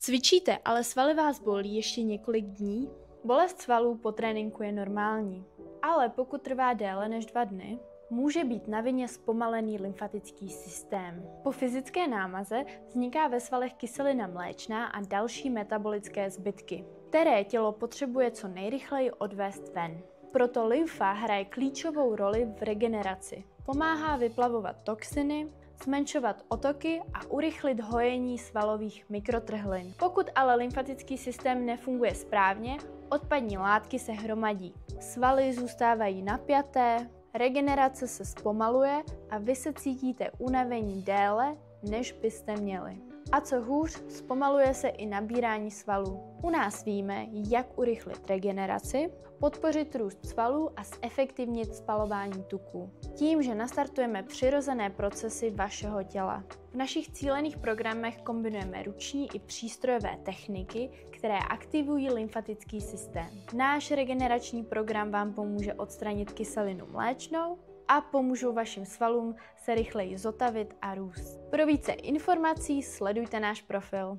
Cvičíte, ale svaly vás bolí ještě několik dní? Bolest svalů po tréninku je normální, ale pokud trvá déle než 2 dny, může být na vině zpomalený lymfatický systém. Po fyzické námaze vzniká ve svalech kyselina mléčná a další metabolické zbytky, které tělo potřebuje co nejrychleji odvést ven. Proto lymfa hraje klíčovou roli v regeneraci. Pomáhá vyplavovat toxiny, zmenšovat otoky a urychlit hojení svalových mikrotrhlin. Pokud ale lymfatický systém nefunguje správně, odpadní látky se hromadí. Svaly zůstávají napjaté, regenerace se zpomaluje a vy se cítíte unavení déle, než byste měli. A co hůř, zpomaluje se i nabírání svalů. U nás víme, jak urychlit regeneraci, podpořit růst svalů a zefektivnit spalování tuků. Tím, že nastartujeme přirozené procesy vašeho těla. V našich cílených programech kombinujeme ruční i přístrojové techniky, které aktivují lymfatický systém. Náš regenerační program vám pomůže odstranit kyselinu mléčnou a pomůžou vašim svalům se rychleji zotavit a růst. Pro více informací sledujte náš profil.